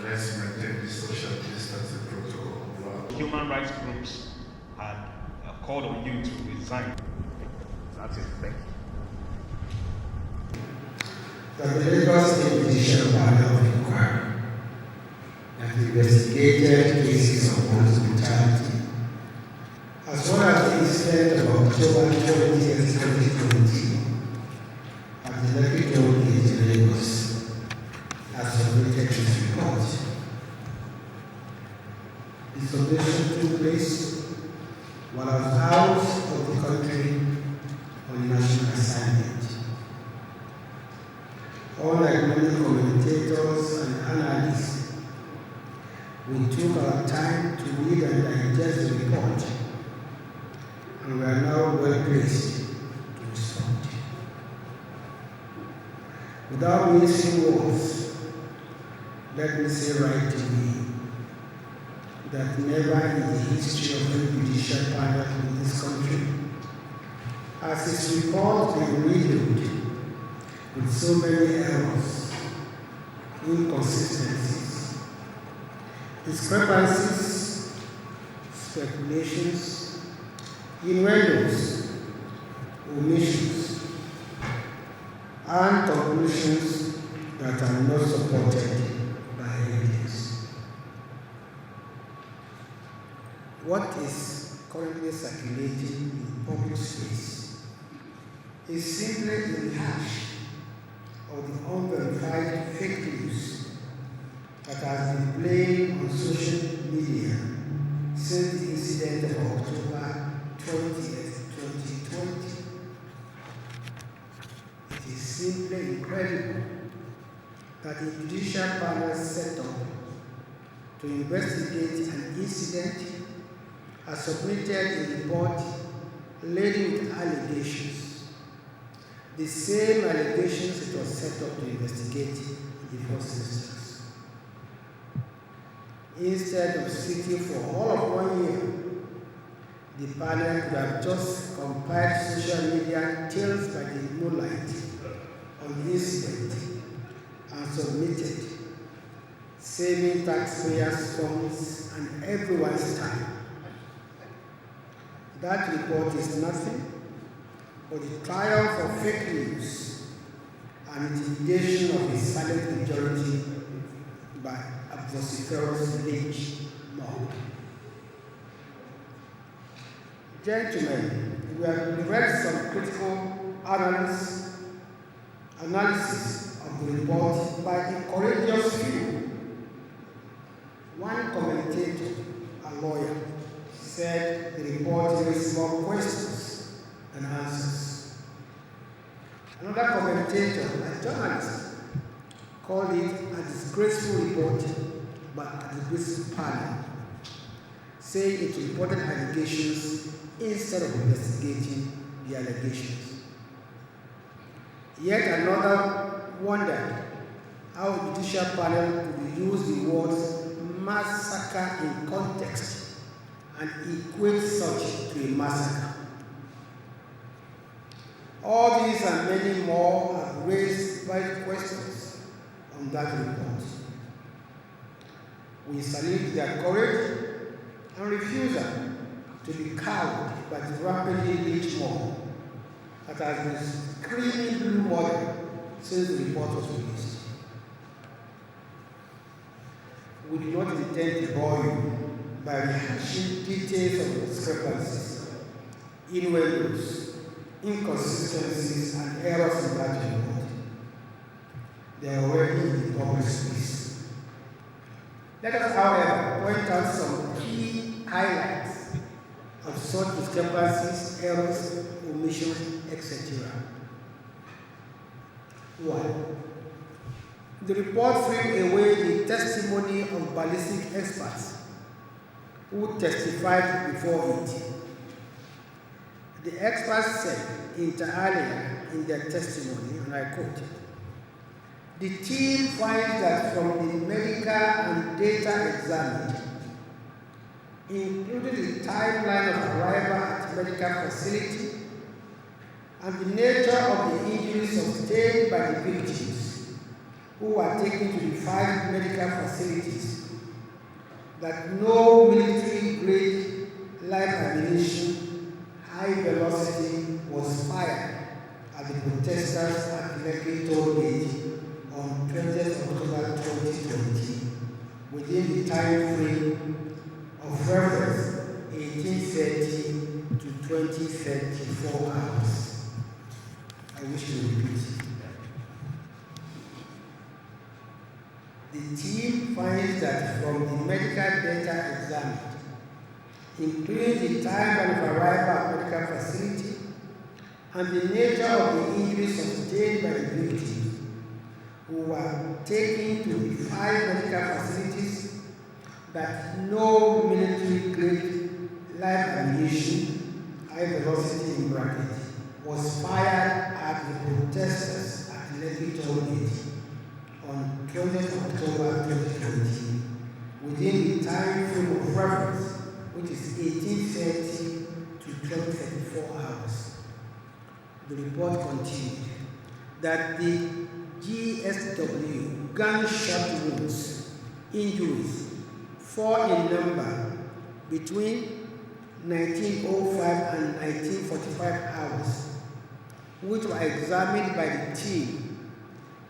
let's maintain the social distancing protocol. Human rights groups had called on you to resign. That's it. Thank you. That the Lagos State Judicial Panel of Inquiry have investigated cases of police brutality, as well as the incident of October 20th, 2020 at the Lekki Toll Gate in Lagos, has submitted this report. The submission took place while I was out of the country on national assignment. Unlike many commentators and analysts, we took our time to read and digest the report, and we are now well placed to respond. Without mincing words, let me say right away that never in the history of the judicial panel in this country has its report been reviewed with so many errors, inconsistencies, discrepancies, speculations, innuendos, omissions, and conclusions that are not supported by evidence. What is currently circulating in public space is simply a rehash of the unverified fake news that has been playing on social media since the incident of October 20th, 2020. It is simply incredible that a judicial panel set up to investigate an incident has submitted a report laden with allegations, the same allegations it was set up to investigate in the first instance. Instead of sitting for all of 1 year, the panel could have just compiled social media tales by the moonlight on the incident and submitted, saving taxpayers' funds and everyone's time. That report is nothing but the triumph of fake news and intimidation of a silent majority by a vociferous lynch mob. Gentlemen, we have read some critical analysis of the report by a courageous few. One commentator, a lawyer, said the report raised more questions than answers. Another commentator, a journalist, called it a disgraceful report by a disgraceful panel, saying it reported allegations instead of investigating the allegations. Yet another wondered how a judicial panel could use the words massacre in context and equate such to a massacre. All these and many more have raised valid questions on that report. We salute their courage and refusal to be cowed by the rapidly rich mob that has been screaming blue murder since the report was released. We do not intend to bore you by rehashing details of discrepancies, innuendos, inconsistencies, and errors in that report. They are already in the public space. Let us, however, point out some key highlights of such discrepancies, errors, omissions, etc. 1. The report threw away the testimony of ballistic experts who testified before it. The experts said inter alia in their testimony, and I quote, "The team finds that from the medical and data examined, including the timeline of arrival at medical facility and the nature of the injuries sustained by the victims, who were taken to the 5 medical facilities that no military-grade live ammunition, high velocity, was fired at the protesters at Lekki Toll Gate on 20th October 2020, within the time frame of reference 1830 to 2034 hours. I wish to repeat. The team finds that from the medical data examined, including the time of arrival at medical facility and the nature of the injuries sustained by the victims, who were taken to the 5 medical facilities, that no military-grade live ammunition, high velocity in bracket, was fired at the protesters at Lekki Toll Gate on 20th October 2020, within the time frame of reference, which is 1830 to 2034 hours. The report continued that the GSW gunshot wounds injuries fall in number between 1905 and 1945 hours, which were examined by the team,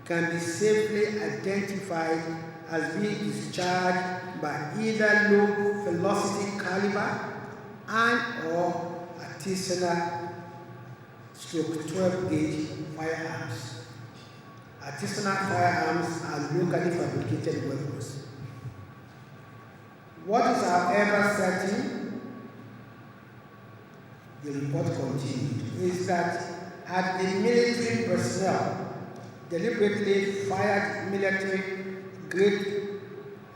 can be safely identified as being discharged by either low velocity caliber and or artisanal / 12 gauge firearms. Artisanal firearms are locally fabricated weapons. What is however certain, the report continued, is that had the military personnel deliberately fired military-grade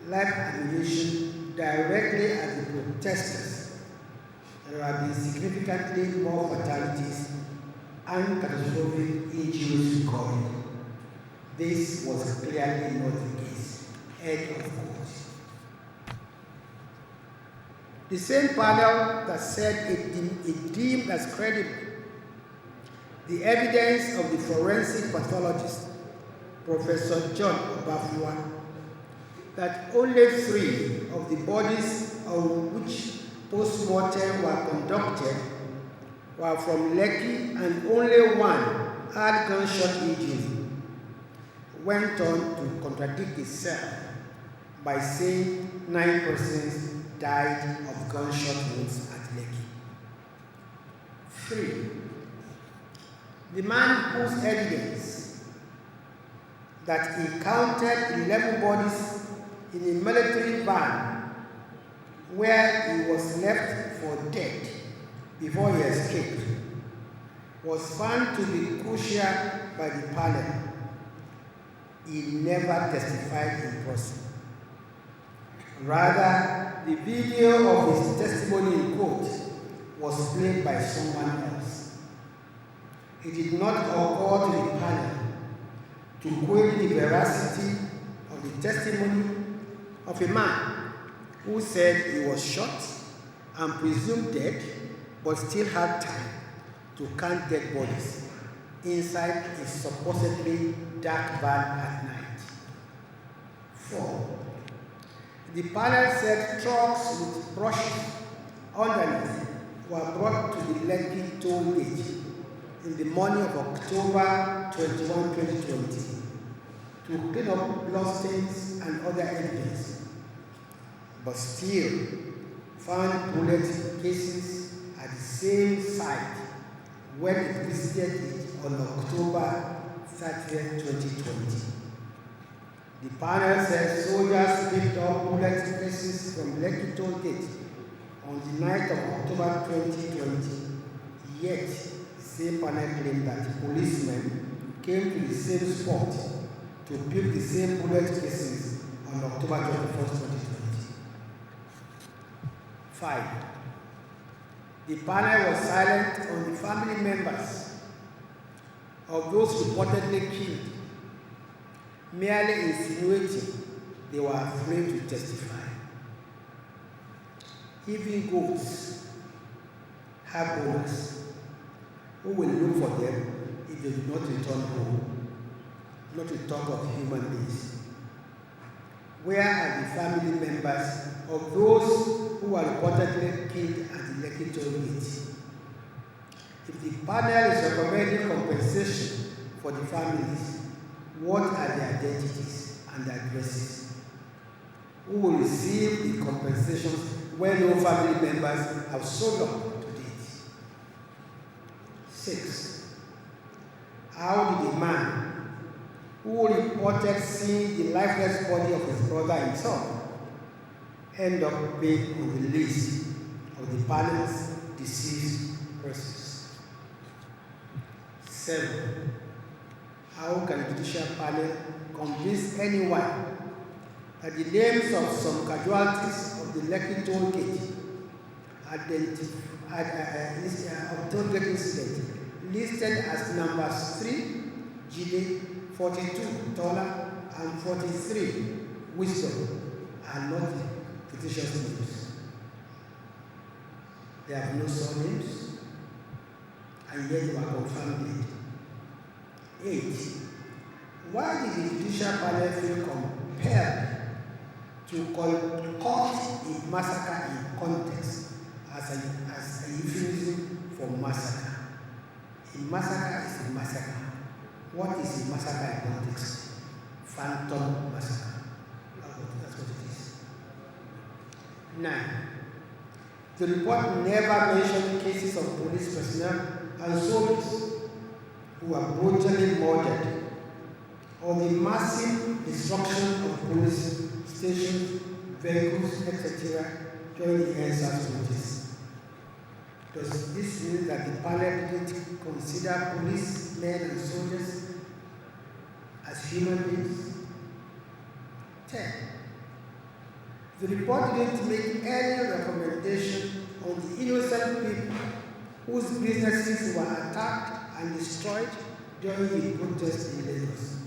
live ammunition directly at the protesters, there have been significantly more fatalities and catastrophic injuries recorded. This was clearly not the case. End of quote. The same panel that said it deemed as credible the evidence of the forensic pathologist, Professor John Obafua, that only 3 of the bodies on which post-mortem were conducted were from Lekki and only 1 had gunshot injury, went on to contradict itself by saying 9 persons died of gunshot wounds at Lekki. 3. The man whose evidence that he counted 11 bodies in a military van where he was left for dead before he escaped was found to be crucial by the panel. He never testified in person. Rather, the video of his testimony in court was played by someone else. It did not occur to the panel to query the veracity of the testimony of a man who said he was shot and presumed dead, but still had time to count dead bodies inside a supposedly dark van at night. 4. The panel said trucks with brushes underneath were brought to the Lekki Toll Gate in the morning of October 21, 2020 to clean up bloodstains and other evidence, but still found bullet casings at the same site when it visited it on October 30, 2020. The panel said soldiers picked up bullet casings from Lekki Toll Gate on the night of October 2020, yet the same panel claimed that policemen came to the same spot to pick the same bullet casings on October 21, 2020. 5. The panel was silent on the family members of those reportedly killed, merely insinuating they were afraid to testify. Even goats have owners who will look for them if they do not return home. not to talk of human beings. Where are the family members of those who were reportedly killed at the Lekki toll gate? If the panel is recommending compensation for the families, what are their identities and addresses? Who will receive the compensations when no family members have shown up to date? 6. How did the man who reported seeing the lifeless body of his brother himself end up being on the list of the panel's deceased persons? 7. How can the judicial panel convince anyone that the names of some casualties of the Lekki toll gate toll gate incident listed as numbers 3, Jide, 42, Tola, and 43, Wisdom, are not fictitious names? They have no surnames, and yet they were confirmed. 8. Why did the judicial panel feel compelled to concoct a massacre in context as a euphemism for massacre? A massacre is a massacre. What is a massacre in context? Phantom massacre. That's what it is. 9. The report never mentioned cases of police personnel and soldiers who were brutally murdered, or the massive destruction of police stations, vehicles, etc. during the NSAS notice. Does this mean that the panel didn't consider policemen and soldiers as human beings? 10. The report didn't make any recommendation on the innocent people whose businesses were attacked and destroyed during the protest in Lagos.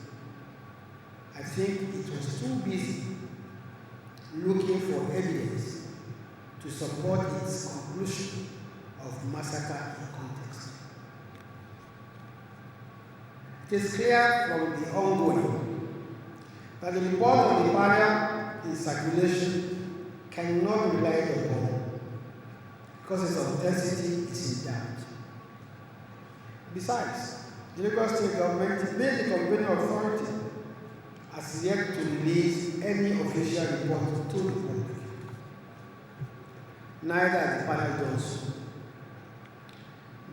I think it was too busy looking for evidence to support its conclusion of massacre in context. It is clear from the ongoing that the report of the panel in circulation cannot be relied upon because its authenticity is in doubt. Besides, the Lagos State government, being the convening authority, has yet to release any official report to the public. Neither has the panel done so.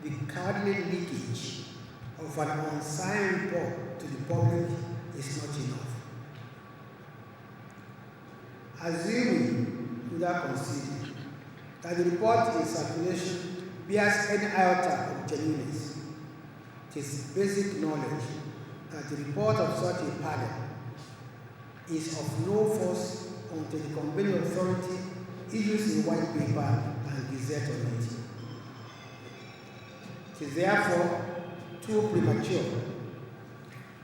The cowardly leakage of an unsigned report to the public is not enough. Assuming, without conceding, that the report in circulation bears any iota of genuineness, it is basic knowledge that the report of such a panel is of no force until the convening authority issues a white paper and gazette on it. It is therefore too premature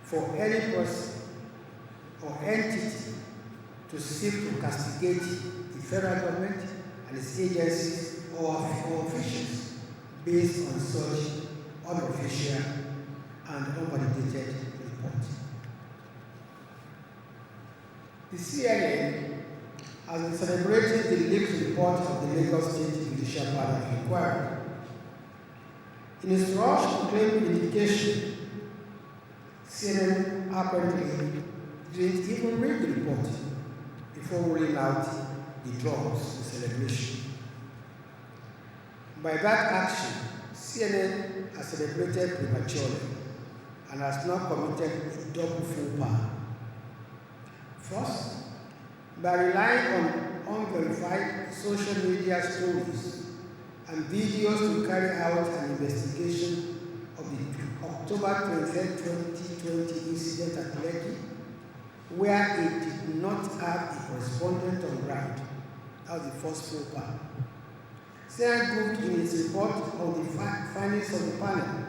for any person or entity to seek to castigate the federal government and its agencies or officials based on such unofficial and unvalidated report. The CNN has been celebrating the leaked report of the Lagos State Judicial Panel inquiry. In its rush to claim vindication, CNN apparently didn't even read the report before rolling out the drops in celebration. By that action, CNN has celebrated prematurely and has now committed a double faux pas. First, by relying on unverified social media stories and videos to carry out an investigation of the October 23, 2020 incident at Lekki, where it did not have a correspondent on ground. That was the first faux pas. CNN grouped in its report on the findings of the panel,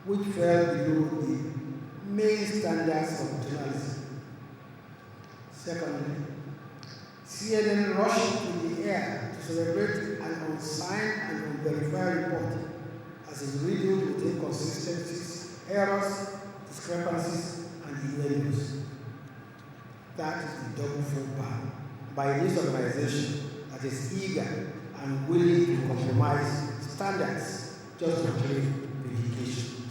which fell below the main standards of journalism. Secondly, CNN rushed to the air to celebrate an unsigned and unverified report as it riddled with inconsistencies, errors, discrepancies, and innuendos. That is the double faux pas by this organization that is eager and willing to compromise standards just to claim vindication.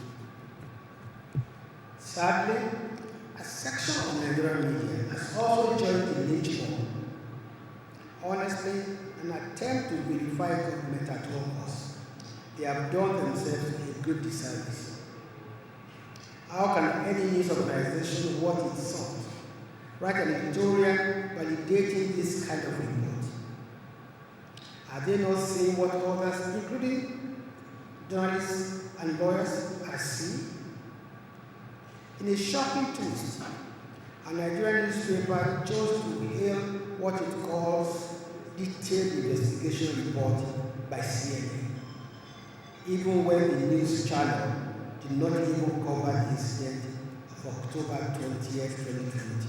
Sadly, a section of Nigerian media has also joined the lynch mob. Honestly, an attempt to verify government at all costs. They have done themselves a good disservice. How can any news organization worth its salt write an editorial validating this kind of report? Are they not seeing what others, including journalists and lawyers, are seeing? In a shocking twist, a Nigerian newspaper chose to hail what it calls detailed investigation report by CNN, even when the news channel did not even cover the incident of October 20th, 2020.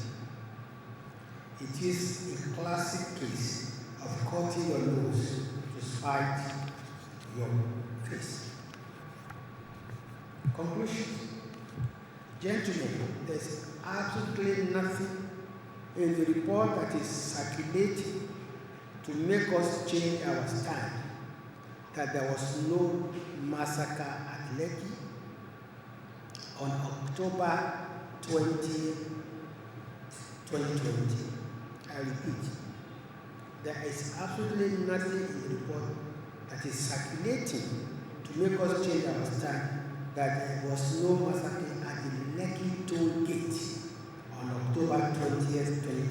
It is a classic case of cutting your nose to spite your face. Conclusion. Gentlemen, there's absolutely nothing in the report that is circulating to make us change our stand that there was no massacre at Lekki on October 20, 2020. I repeat, there is absolutely nothing in the report that is circulating to make us change our stand that there was no massacre at the Lekki toll gate on October 20th, 2020.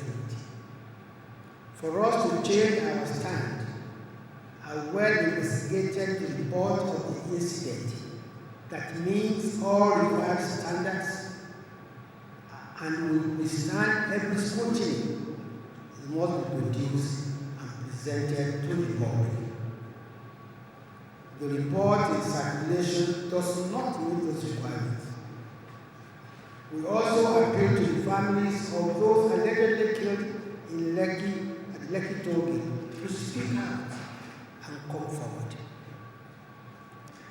For us to change our stand, a well-investigated report of the incident that meets all required standards and will withstand every scrutiny must be produced and presented to the public. The report in circulation does not meet those requirements. We also appeal to the families of those allegedly killed in Lekki at Lekki toll gate to speak out and come forward.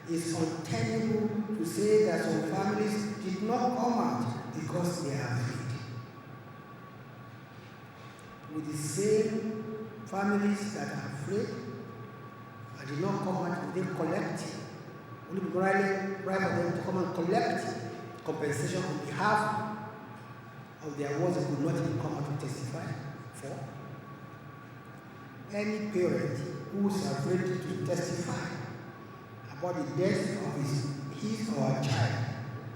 It's untenable to say that some families did not come out because they are afraid. With the same families that are afraid and did not come out, they collect. Would it be right for them to come and collect compensation on behalf of their ones that could not even come out to testify for? Any parent who is afraid to testify about the death of his or her child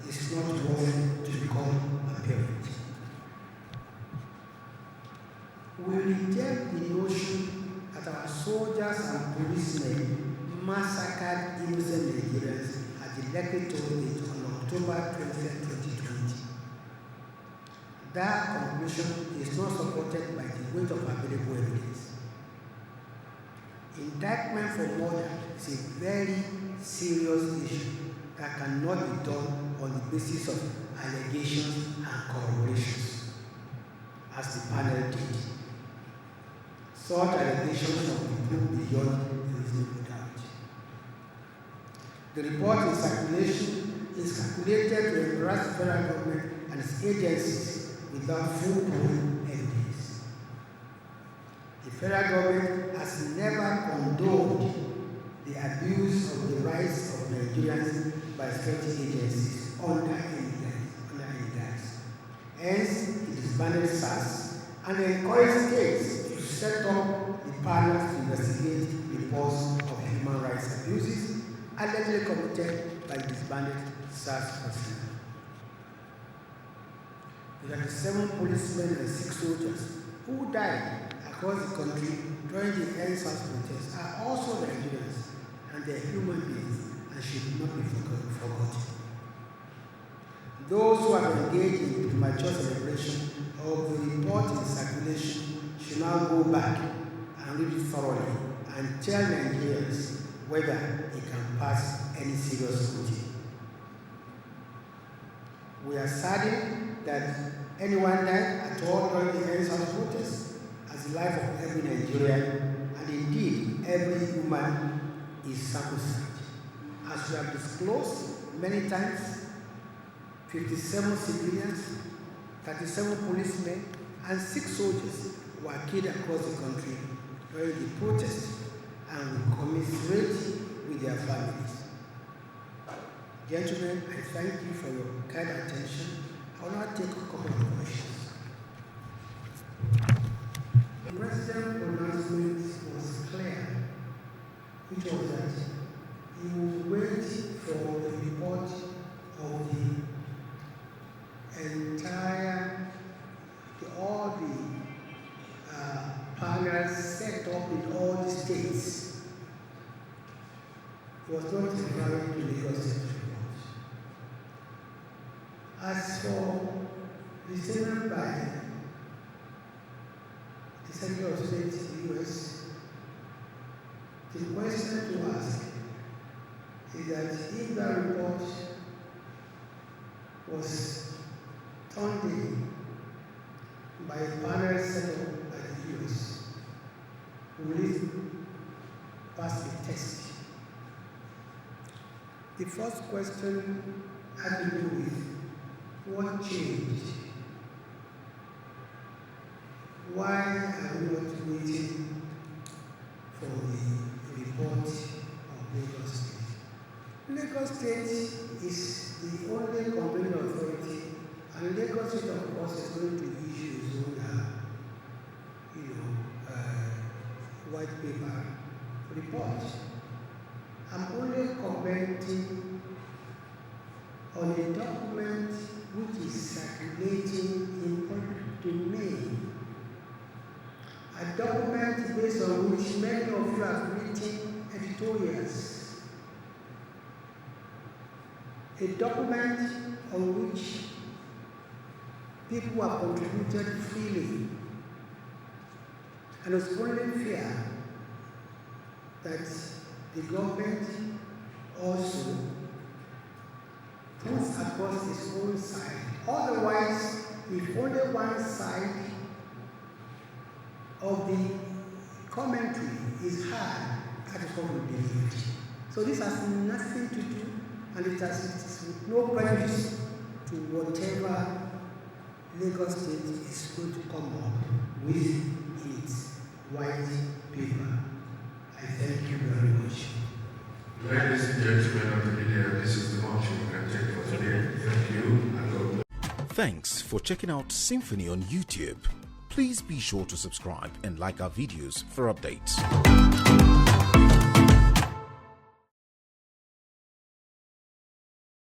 is not worthy to become a parent. We reject the notion that our soldiers and policemen massacred innocent Nigerians at the Lekki toll gate on October 20, 2020. That conclusion is not supported by the weight of available evidence. Indictment for murder is a very serious issue that cannot be done on the basis of allegations and corroborations, as the panel did. Such allegations must be proved beyond reasonable doubt. The report in circulation is calculated to embarrass the federal government and its agencies without full-blown evidence. The federal government has never condoned the abuse of the rights of Nigerians by security agencies under any guise. Hence, it disbanded SARS and encouraged states to set up the panels to investigate reports of human rights abuses allegedly committed by disbanded SARS personnel. There are 7 policemen and 6 soldiers who died across the country during the NSAS protests are also Nigerians, and they are human beings and should not be forgotten. Those who have engaged in premature celebration of the report in circulation should now go back and read it thoroughly and tell Nigerians whether it can pass any serious scrutiny. We are saddened that anyone died at all during the NSAS protests, as the life of every Nigerian and indeed every human is sacrosanct. As we have disclosed many times, 57 civilians 37 policemen, and 6 soldiers were killed across the country during the protest, and we commiserate with their families. Gentlemen, I thank you for your kind attention. I will now take a couple of questions. The president's pronouncement was clear, which was that he will wait for the report of all the panels set up in all the states. It was not referring to Lagos State report. As for the statement by the Secretary of State in the US, the question to ask is that if that report was turned in by a panel set up by the US, will it pass the test? The first question had to do with what changed. Why are we not waiting for the report of Lagos State? Lagos State is the only competent authority, and Lagos State, of course, is going to issue its own, white paper report. I'm only commenting on a document which is circulating in public domain. A document based on which many of you have written editorials. A document on which people have contributed freely. And it's only fair that the government also puts across its own side. Otherwise, if only one side of the commentary is heard, that is what we believe. So this has nothing to do, and it is with no prejudice to whatever Lagos State is going to come up with its white paper. I thank you very much. Ladies and gentlemen of the media, this is the motion we can take for today. Thank you, and God bless. Thanks for checking out Symphony on YouTube. Please be sure to subscribe and like our videos for updates.